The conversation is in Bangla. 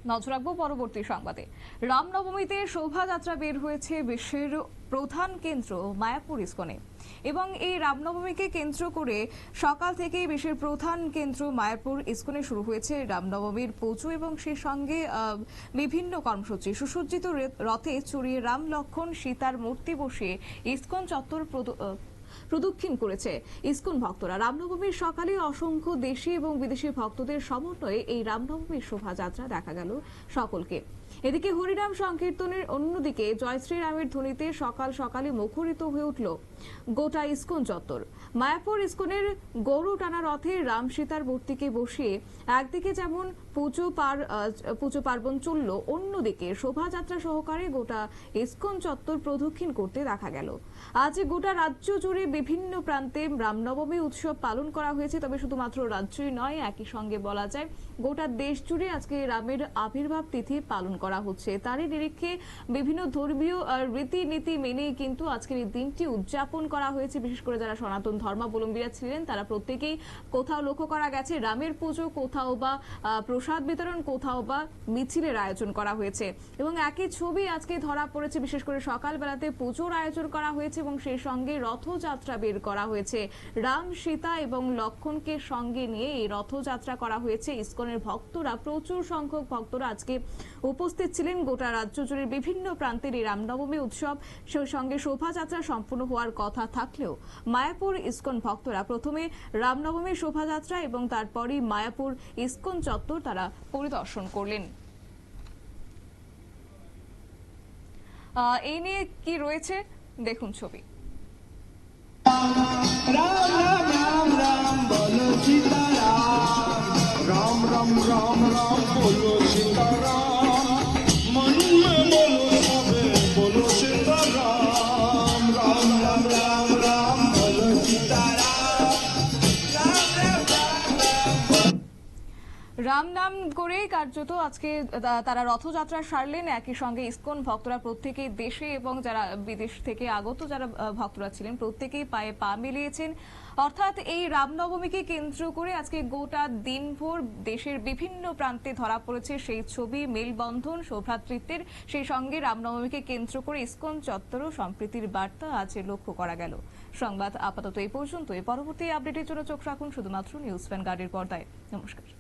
নজর রাখবো পরবর্তী সংবাদে। রামনবমীতে শোভাযাত্রা বের হয়েছে বিশ্বের প্রধান কেন্দ্র মায়াপুর ইস্কনে এবং এই রামনবমীকে কেন্দ্র করে সকাল থেকেই বিশ্বের প্রধান কেন্দ্র মায়াপুর ইস্কনে শুরু হয়েছে রামনবমীর পুজো এবং সেই সঙ্গে বিভিন্ন কর্মসূচি। সুসজ্জিত রথে চড়িয়ে রাম লক্ষ্মণ সীতার মূর্তি বসিয়ে ইস্কন চত্বর প্রদক্ষিণ করেছে ইস্কন ভক্তরা। রামনবমীর সকালে অসংখ্য দেশি এবং বিদেশি ভক্তদের সমন্বয়ে এই রামনবমীর শোভাযাত্রা দেখা গেল সকলকে। এদিকে হরিনাম সংকীর্তনের অন্যদিকে জয় শ্রীরামের ধ্বনিতে সকাল সকালে মুখরিত হয়ে উঠল গোটা ইস্কন চত্বর। মায়াপুর ইস্কনের গরু টানা রথে রাম সীতার মূর্তিকে বসিয়ে একদিকে যেমন পুজো পার্বণ চলল, অন্যদিকে শোভাযাত্রা সহকারে গোটা ইস্কন চত্বর প্রদক্ষিণ করতে দেখা গেল। আজ গোটা রাজ্য জুড়ে বিভিন্ন প্রান্তে রামনবমী উৎসব পালন করা হয়েছে। তবে শুধুমাত্র রাজ্যই নয়, একই সঙ্গে বলা যায় গোটা দেশ জুড়ে আজকে রামের আবির্ভাব তিথি পালন করা হচ্ছে। তারই নিরিখে বিভিন্ন ধর্মীয় রীতিনীতি মেনে কিন্তু আজকের এই দিনটি উদযাপন করা হয়েছে। বিশেষ করে যারা সনাতন ধর্মাবলম্বীরা ছিলেন তারা প্রত্যেকেই কোথাও লক্ষ্য করা গেছে রামের পুজো, কোথাও বা প্রসাদ বিতরণ, কোথাও বা মিছিলের আয়োজন করা হয়েছে এবং একই ছবি আজকে ধরা পড়েছে। বিশেষ করে সকালবেলাতে পুজোর আয়োজন করা হয়েছে এবং সেই সঙ্গে রথযাত্রা বের করা হয়েছে। রাম, সীতা এবং লক্ষ্মণকে সঙ্গে নিয়ে এই রথযাত্রা করা হয়েছে। ইস্কনের ভক্তরা, প্রচুর সংখ্যক ভক্তরা আজকে উপস্থিত ছিলেন। গোটা রাজ্য জুড়ে বিভিন্ন প্রান্তের এই রামনবমী উৎসব সেই সঙ্গে শোভাযাত্রা সম্পূর্ণ হওয়ার কথা থাকলেও মায়াপুর ইস্কন ভক্তরা প্রথমে রামনবমীর শোভাযাত্রা এবং তারপরই মায়াপুর ইস্কন চত্বর তারা পরিদর্শন করলেন। এই নিয়ে কি রয়েছে দেখুন ছবি। রাম রাম রাম রাম বলো সীতারাম, রাম রাম রাম রাম বলো সীতারাম, মন মে বলো সবে বলো সীতারাম, রাম রাম রাম রাম বলো সীতারাম, রাম রাম রাম। রাম নাম করেই কার্যত আজকে তারা রথযাত্রা সারলেন। একই সঙ্গে ইস্কন ভক্তরা প্রত্যেকেই দেশে এবং যারা বিদেশ থেকে আগত যারা ভক্তরা ছিলেন প্রত্যেকেই পায়ে পা মিলিয়েছেন। অর্থাৎ এই রামনবমীকে কেন্দ্র করে আজকে গোটা দিনভর দেশের বিভিন্ন প্রান্তে ধরা পড়েছে সেই ছবি, মেলবন্ধন, সৌভ্রাতৃত্বের। সেই সঙ্গে রামনবমীকে কেন্দ্র করে ইস্কন চত্বর ও সম্প্রীতির বার্তা আজ লক্ষ্য করা গেল। সংবাদ আপাতত এই পর্যন্তই। পরবর্তী আপডেটের জন্য চোখ রাখুন শুধুমাত্র নিউজ ভ্যানগার্ডের পর্দায়। নমস্কার।